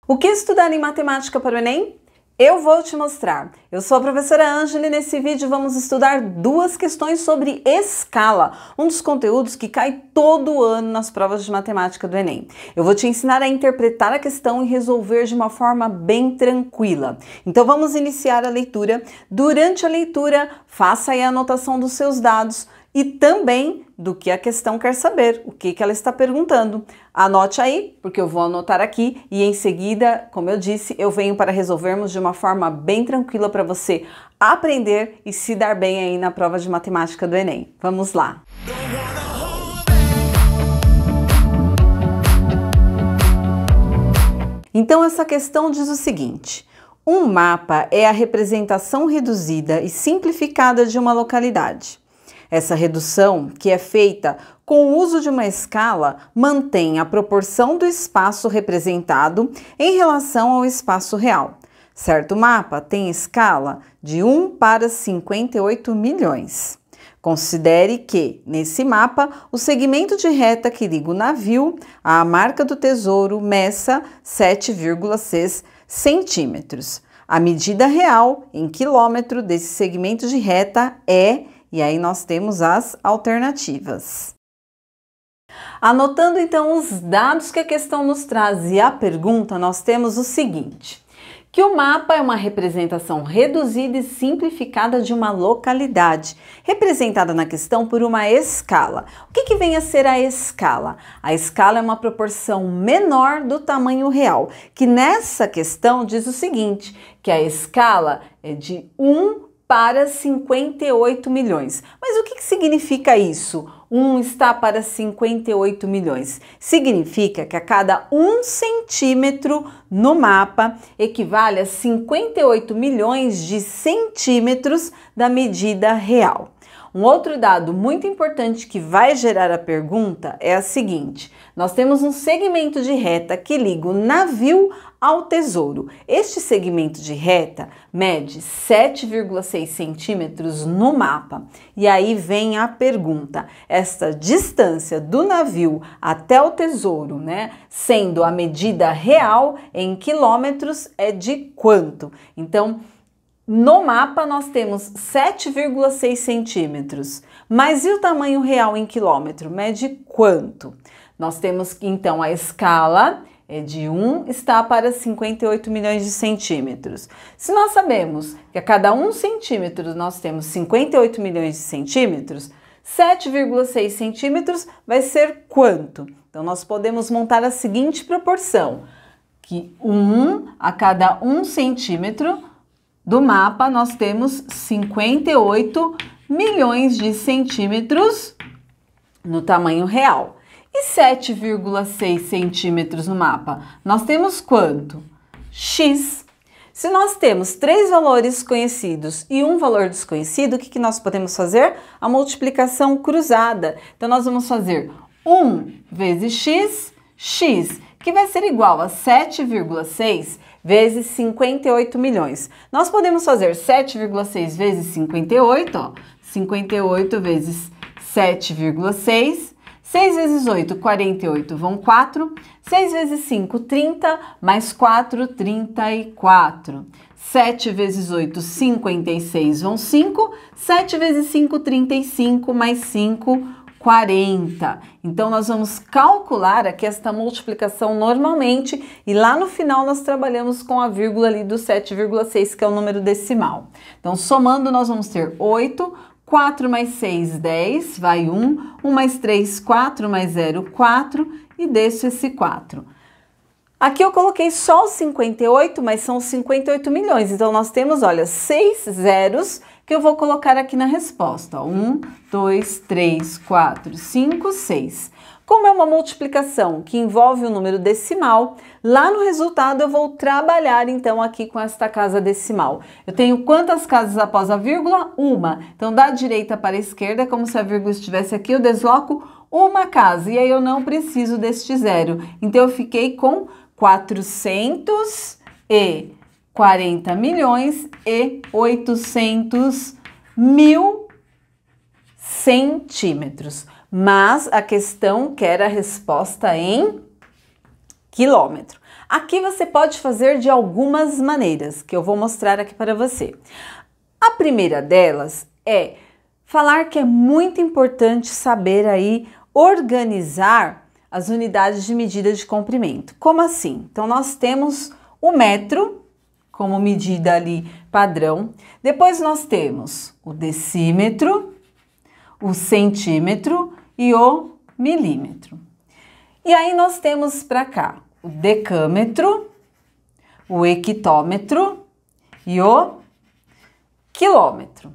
O que estudar em matemática para o Enem? Eu vou te mostrar. Eu sou a professora Ângela e nesse vídeo vamos estudar duas questões sobre escala, um dos conteúdos que cai todo ano nas provas de matemática do Enem. Eu vou te ensinar a interpretar a questão e resolver de uma forma bem tranquila. Então vamos iniciar a leitura. Durante a leitura, faça aí a anotação dos seus dados e também do que a questão quer saber, o que ela está perguntando. Anote aí, porque eu vou anotar aqui e em seguida, como eu disse, eu venho para resolvermos de uma forma bem tranquila para você aprender e se dar bem aí na prova de matemática do Enem. Vamos lá! Então essa questão diz o seguinte: um mapa é a representação reduzida e simplificada de uma localidade. Essa redução, que é feita com o uso de uma escala, mantém a proporção do espaço representado em relação ao espaço real. Certo mapa tem escala de 1 para 58 milhões. Considere que, nesse mapa, o segmento de reta que liga o navio à marca do tesouro meça 7,6 centímetros. A medida real, em quilômetro, desse segmento de reta é... E aí nós temos as alternativas. Anotando então os dados que a questão nos traz e a pergunta, nós temos o seguinte: que o mapa é uma representação reduzida e simplificada de uma localidade, representada na questão por uma escala. O que vem a ser a escala? A escala é uma proporção menor do tamanho real, que nessa questão diz o seguinte, que a escala é de 1 para 58 milhões. Mas o que significa isso? 1 está para 58 milhões. Significa que a cada 1 centímetro no mapa equivale a 58 milhões de centímetros da medida real. Um outro dado muito importante que vai gerar a pergunta é a seguinte: nós temos um segmento de reta que liga o navio ao tesouro. Este segmento de reta mede 7,6 centímetros no mapa. E aí vem a pergunta: esta distância do navio até o tesouro, sendo a medida real em quilômetros, é de quanto? Então, no mapa nós temos 7,6 centímetros, mas e o tamanho real em quilômetro? Mede quanto? Nós temos então a escala é de 1 está para 58 milhões de centímetros. Se nós sabemos que a cada 1 centímetro nós temos 58 milhões de centímetros, 7,6 centímetros vai ser quanto? Então nós podemos montar a seguinte proporção, que 1 a cada 1 centímetro do mapa, nós temos 58 milhões de centímetros no tamanho real. E 7,6 centímetros no mapa, nós temos quanto? X. Se nós temos 3 valores conhecidos e um valor desconhecido, o que nós podemos fazer? A multiplicação cruzada. Então, nós vamos fazer 1 vezes x, x, que vai ser igual a 7,6 vezes 58 milhões. Nós podemos fazer 7,6 vezes 58, 58 vezes 7,6, 6 vezes 8, 48, vão 4, 6 vezes 5, 30, mais 4, 34. 7 vezes 8, 56, vão 5, 7 vezes 5, 35, mais 5, 40. Então, nós vamos calcular aqui esta multiplicação normalmente e lá no final nós trabalhamos com a vírgula ali do 7,6, que é o número decimal. Então, somando, nós vamos ter 8, 4 mais 6, 10, vai 1, 1 mais 3, 4, mais 0, 4 e deixo esse 4. Aqui eu coloquei só os 58, mas são 58 milhões, então nós temos, olha, 6 zeros que eu vou colocar aqui na resposta. 1, 2, 3, 4, 5, 6. Como é uma multiplicação que envolve o número decimal, lá no resultado eu vou trabalhar então aqui com esta casa decimal. Eu tenho quantas casas após a vírgula? Uma. Então, da direita para a esquerda, como se a vírgula estivesse aqui, eu desloco uma casa. E aí eu não preciso deste zero. Então, eu fiquei com 440 milhões e 800 mil centímetros. Mas a questão quer a resposta em quilômetro. Aqui você pode fazer de algumas maneiras, que eu vou mostrar aqui para você. A primeira delas é falar que é muito importante saber aí organizar as unidades de medida de comprimento. Como assim? Então, nós temos o metro como medida ali padrão. Depois nós temos o decímetro, o centímetro e o milímetro. E aí nós temos para cá o decâmetro, o hectômetro e o quilômetro.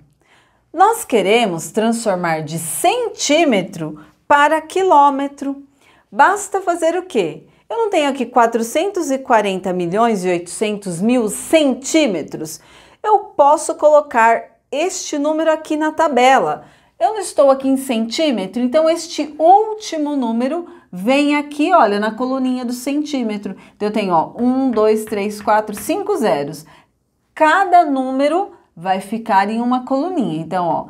Nós queremos transformar de centímetro para quilômetro. Basta fazer o quê? Eu não tenho aqui 440 milhões e 800 mil centímetros. Eu posso colocar este número aqui na tabela. Eu não estou aqui em centímetro, então este último número vem aqui, olha, na coluninha do centímetro. Então eu tenho, ó, 1, 2, 3, 4, 5 zeros. Cada número vai ficar em uma coluninha. Então, ó,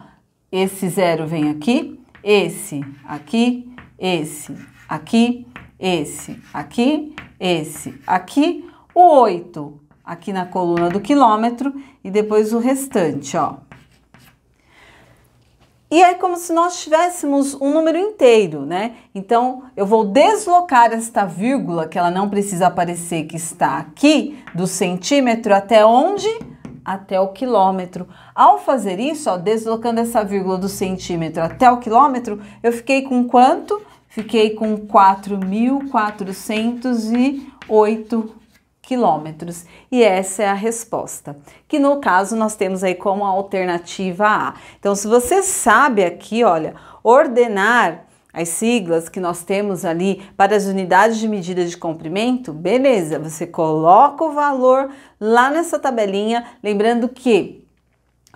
esse zero vem aqui, esse aqui, esse aqui, esse aqui, esse aqui, o 8 aqui na coluna do quilômetro e depois o restante, ó. E é como se nós tivéssemos um número inteiro, né? Então, eu vou deslocar esta vírgula, que ela não precisa aparecer, que está aqui, do centímetro até onde? Até o quilômetro. Ao fazer isso, ó, deslocando essa vírgula do centímetro até o quilômetro, eu fiquei com quanto? Fiquei com 4.408 quilômetros. E essa é a resposta, que no caso nós temos aí como alternativa A. Então, se você sabe aqui, olha, ordenar as siglas que nós temos ali para as unidades de medida de comprimento, beleza, você coloca o valor lá nessa tabelinha, lembrando que,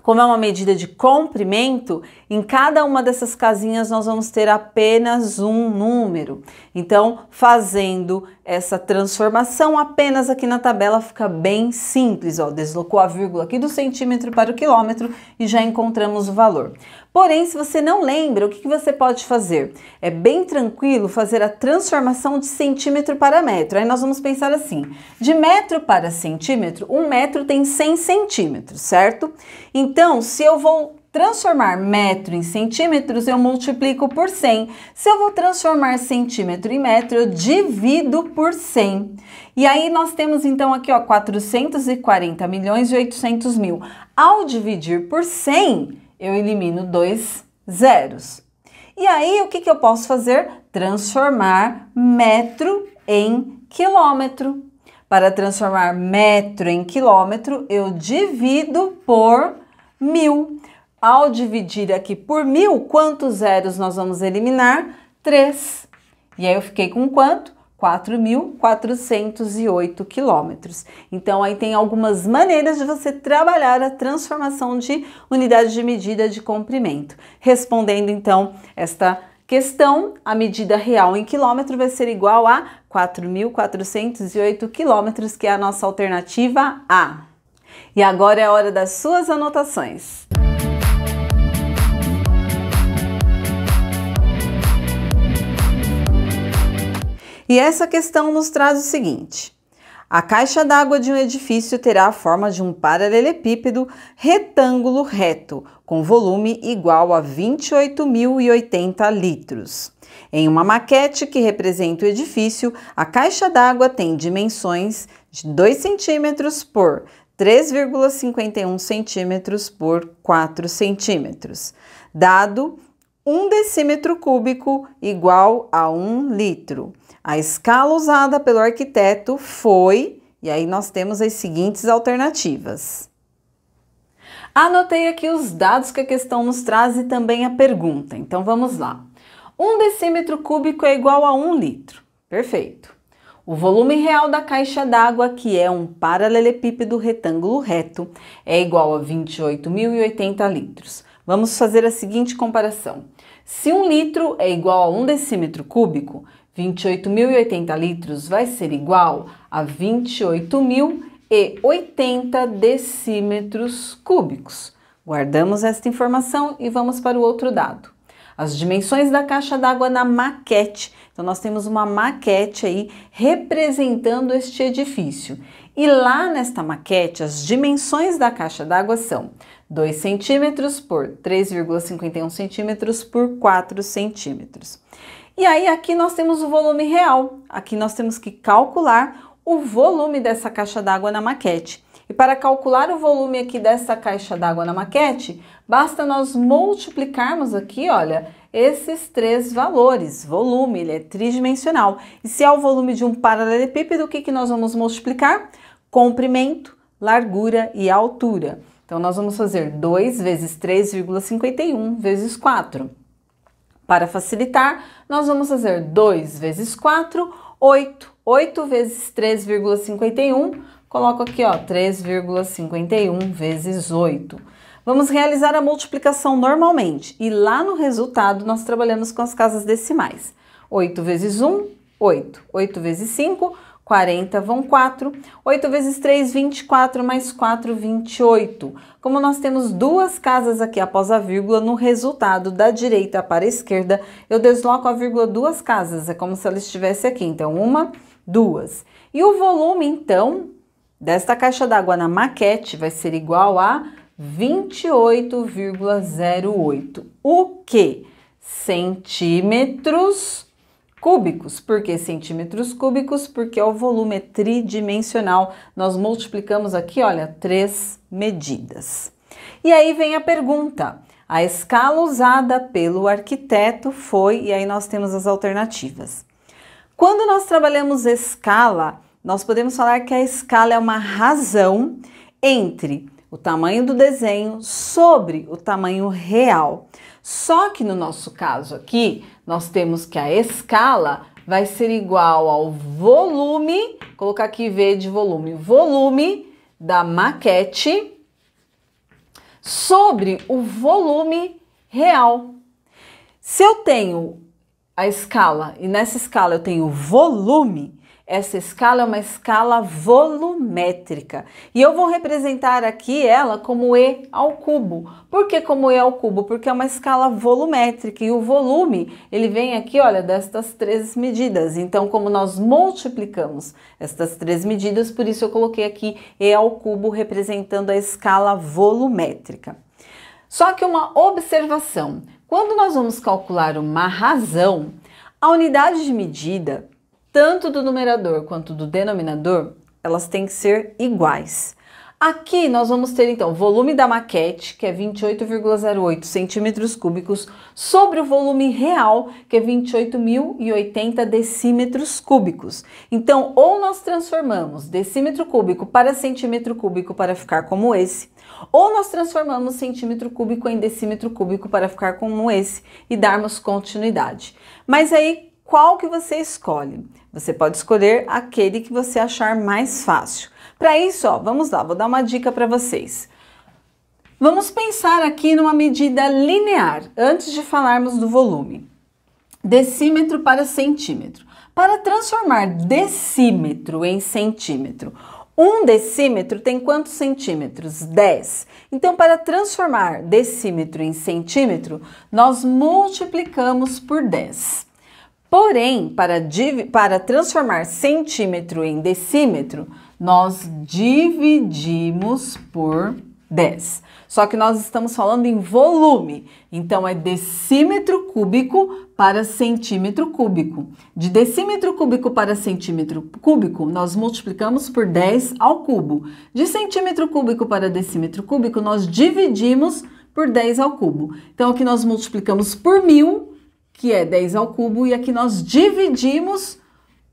como é uma medida de comprimento, em cada uma dessas casinhas nós vamos ter apenas um número. Então, fazendo essa transformação apenas aqui na tabela fica bem simples, ó, deslocou a vírgula aqui do centímetro para o quilômetro e já encontramos o valor. Porém, se você não lembra, o que você pode fazer? É bem tranquilo fazer a transformação de centímetro para metro. Aí nós vamos pensar assim, de metro para centímetro, um metro tem 100 centímetros, certo? Então, se eu vou transformar metro em centímetros, eu multiplico por 100. Se eu vou transformar centímetro em metro, eu divido por 100. E aí nós temos então aqui, ó, 440 milhões e 800 mil. Ao dividir por 100, eu elimino 2 zeros. E aí, o que eu posso fazer? Transformar metro em quilômetro. Para transformar metro em quilômetro, eu divido por 1000. Ao dividir aqui por 1000, quantos zeros nós vamos eliminar? 3. E aí eu fiquei com quanto? 4.408 quilômetros. Então, aí tem algumas maneiras de você trabalhar a transformação de unidade de medida de comprimento. Respondendo, então, esta questão, a medida real em quilômetro vai ser igual a 4.408 quilômetros, que é a nossa alternativa A. E agora é a hora das suas anotações. E essa questão nos traz o seguinte: a caixa d'água de um edifício terá a forma de um paralelepípedo retângulo reto, com volume igual a 28.080 litros. Em uma maquete que representa o edifício, a caixa d'água tem dimensões de 2 centímetros por 3,51 centímetros por 4 centímetros, dado 1 decímetro cúbico igual a 1 litro. A escala usada pelo arquiteto foi, e aí nós temos as seguintes alternativas. Anotei aqui os dados que a questão nos traz e também a pergunta, então vamos lá. 1 decímetro cúbico é igual a 1 litro, perfeito. O volume real da caixa d'água, que é um paralelepípedo retângulo reto, é igual a 28.080 litros. Vamos fazer a seguinte comparação. Se 1 litro é igual a 1 decímetro cúbico, 28.080 litros vai ser igual a 28.080 decímetros cúbicos. Guardamos esta informação e vamos para o outro dado. as dimensões da caixa d'água na maquete. Então, nós temos uma maquete aí representando este edifício. E lá nesta maquete, as dimensões da caixa d'água são 2 centímetros por 3,51 centímetros por 4 centímetros. E aí, aqui nós temos o volume real. Aqui nós temos que calcular o volume dessa caixa d'água na maquete. E para calcular o volume aqui dessa caixa d'água na maquete, basta nós multiplicarmos aqui, olha, esses três valores. Volume, ele é tridimensional. E se é o volume de um paralelepípedo, o que nós vamos multiplicar? Comprimento, largura e altura. Então, nós vamos fazer 2 vezes 3,51 vezes 4. Para facilitar, nós vamos fazer 2 vezes 4, 8. 8 vezes 3,51, coloco aqui, ó, 3,51 vezes 8. Vamos realizar a multiplicação normalmente e lá no resultado nós trabalhamos com as casas decimais. 8 vezes 1, 8. 8 vezes 5, 40 vão 4. 8 vezes 3, 24, mais 4, 28. Como nós temos duas casas aqui após a vírgula, no resultado da direita para a esquerda, eu desloco a vírgula duas casas. É como se ela estivesse aqui. Então, 1, 2. E o volume, então, desta caixa d'água na maquete vai ser igual a 28,08. O que? Centímetros cúbicos. Por que centímetros cúbicos? Porque o volume é tridimensional. Nós multiplicamos aqui, olha, 3 medidas. E aí vem a pergunta. A escala usada pelo arquiteto foi... E aí nós temos as alternativas. Quando nós trabalhamos escala, nós podemos falar que a escala é uma razão entre o tamanho do desenho sobre o tamanho real. Só que no nosso caso aqui, nós temos que a escala vai ser igual ao volume, colocar aqui V de volume, volume da maquete sobre o volume real. Se eu tenho a escala e nessa escala eu tenho volume, essa escala é uma escala volumétrica e eu vou representar aqui ela como E ao cubo. Por que como E ao cubo? Porque é uma escala volumétrica e o volume, ele vem aqui, olha, destas 3 medidas. Então, como nós multiplicamos estas 3 medidas, por isso eu coloquei aqui E ao cubo representando a escala volumétrica. Só que uma observação, quando nós vamos calcular uma razão, a unidade de medida tanto do numerador quanto do denominador, elas têm que ser iguais. Aqui nós vamos ter então o volume da maquete, que é 28,08 centímetros cúbicos, sobre o volume real, que é 28.080 decímetros cúbicos. Então, ou nós transformamos decímetro cúbico para centímetro cúbico para ficar como esse, ou nós transformamos centímetro cúbico em decímetro cúbico para ficar como esse e darmos continuidade. Mas aí, qual que você escolhe? Você pode escolher aquele que você achar mais fácil. Para isso, ó, vamos lá, vou dar uma dica para vocês. Vamos pensar aqui numa medida linear, antes de falarmos do volume. Decímetro para centímetro. Para transformar decímetro em centímetro, 1 decímetro tem quantos centímetros? 10. Então, para transformar decímetro em centímetro, nós multiplicamos por 10. Porém, para transformar centímetro em decímetro, nós dividimos por 10. Só que nós estamos falando em volume, então é decímetro cúbico para centímetro cúbico. De decímetro cúbico para centímetro cúbico, nós multiplicamos por 10 ao cubo. De centímetro cúbico para decímetro cúbico, nós dividimos por 10 ao cubo. Então, aqui nós multiplicamos por 1000, que é 10 ao cubo, e aqui nós dividimos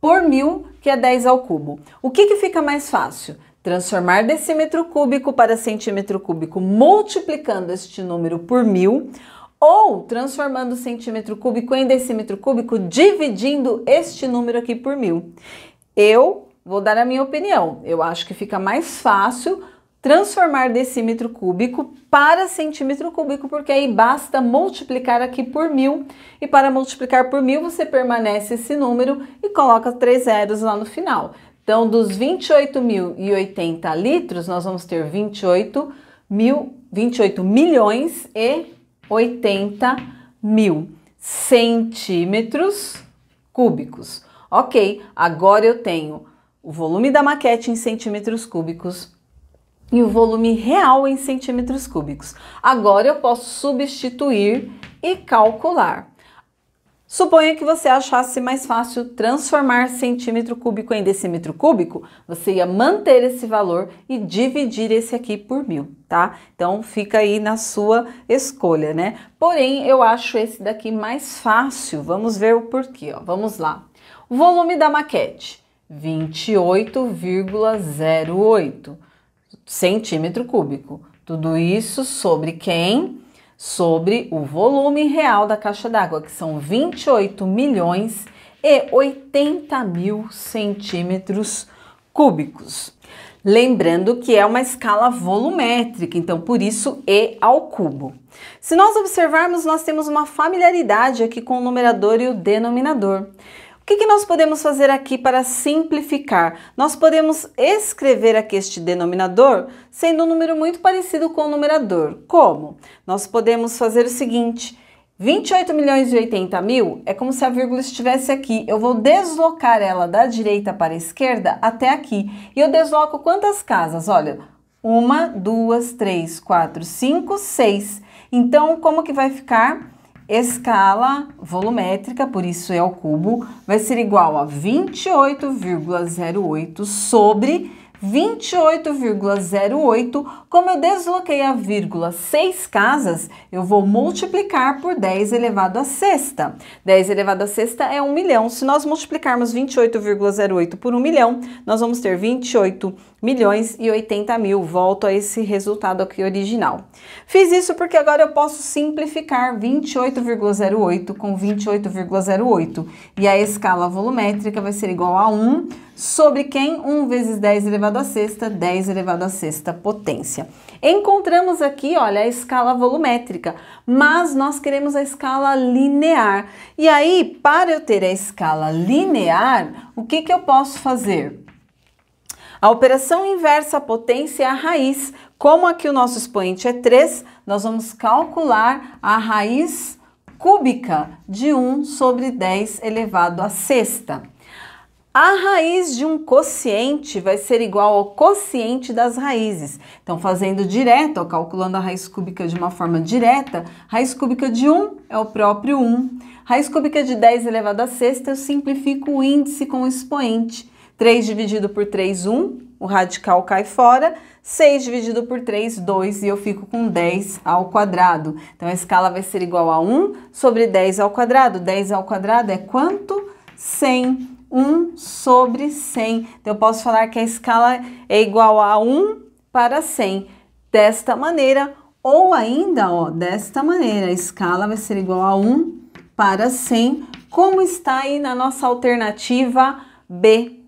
por 1000, que é 10 ao cubo. O que fica mais fácil? Transformar decímetro cúbico para centímetro cúbico, multiplicando este número por 1000, ou transformando centímetro cúbico em decímetro cúbico, dividindo este número aqui por 1000. Eu vou dar a minha opinião. Eu acho que fica mais fácil transformar decímetro cúbico para centímetro cúbico, porque aí basta multiplicar aqui por 1000, e para multiplicar por 1000 você permanece esse número e coloca 3 zeros lá no final. Então, dos 28.080 litros, nós vamos ter 28 milhões e 80 mil centímetros cúbicos. Ok, agora eu tenho o volume da maquete em centímetros cúbicos e o volume real em centímetros cúbicos. Agora eu posso substituir e calcular. Suponha que você achasse mais fácil transformar centímetro cúbico em decímetro cúbico, você ia manter esse valor e dividir esse aqui por 1000, tá? Então fica aí na sua escolha, né? Porém, eu acho esse daqui mais fácil. Vamos ver o porquê, ó. Vamos lá. O volume da maquete, 28,08 centímetro cúbico. Tudo isso sobre quem? Sobre o volume real da caixa d'água, que são 28 milhões e 80 mil centímetros cúbicos. Lembrando que é uma escala volumétrica, então por isso E ao cubo. Se nós observarmos, nós temos uma familiaridade aqui com o numerador e o denominador. O que nós podemos fazer aqui para simplificar? Nós podemos escrever aqui este denominador sendo um número muito parecido com o numerador. Como? Nós podemos fazer o seguinte, 28 milhões e 80 mil é como se a vírgula estivesse aqui. Eu vou deslocar ela da direita para a esquerda até aqui. E eu desloco quantas casas? Olha, 1, 2, 3, 4, 5, 6. Então, como que vai ficar? Escala volumétrica, por isso é ao cubo, vai ser igual a 28,08 sobre 28,08. Como eu desloquei a vírgula 6 casas, eu vou multiplicar por 10 elevado à sexta. 10 elevado à sexta é 1 milhão. Se nós multiplicarmos 28,08 por 1 milhão, nós vamos ter 28 milhões e 80 mil. Volto a esse resultado aqui original. Fiz isso porque agora eu posso simplificar 28,08 com 28,08. E a escala volumétrica vai ser igual a 1 sobre quem? 1 vezes 10 elevado à sexta, 10 elevado à sexta potência. Encontramos aqui, olha, a escala volumétrica, mas nós queremos a escala linear. E aí, para eu ter a escala linear, o que eu posso fazer? A operação inversa à potência é a raiz. Como aqui o nosso expoente é 3, nós vamos calcular a raiz cúbica de 1 sobre 10 elevado à sexta. A raiz de um quociente vai ser igual ao quociente das raízes. Então, fazendo direto, ó, calculando a raiz cúbica de uma forma direta, raiz cúbica de 1 é o próprio 1. Raiz cúbica de 10 elevado à sexta, eu simplifico o índice com o expoente. 3 dividido por 3, 1, o radical cai fora. 6 dividido por 3, 2, e eu fico com 10 ao quadrado. Então, a escala vai ser igual a 1 sobre 10 ao quadrado. 10 ao quadrado é quanto? 100. 1 sobre 100. Então, eu posso falar que a escala é igual a 1 para 100. Desta maneira, ou ainda, ó, desta maneira, a escala vai ser igual a 1 para 100, como está aí na nossa alternativa B.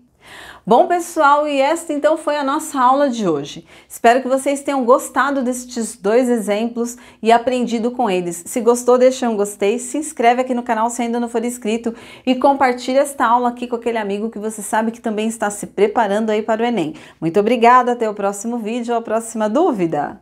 Bom, pessoal, e esta então foi a nossa aula de hoje. Espero que vocês tenham gostado destes dois exemplos e aprendido com eles. Se gostou, deixa um gostei, se inscreve aqui no canal se ainda não for inscrito e compartilha esta aula aqui com aquele amigo que você sabe que também está se preparando aí para o Enem. Muito obrigada, até o próximo vídeo, a próxima dúvida.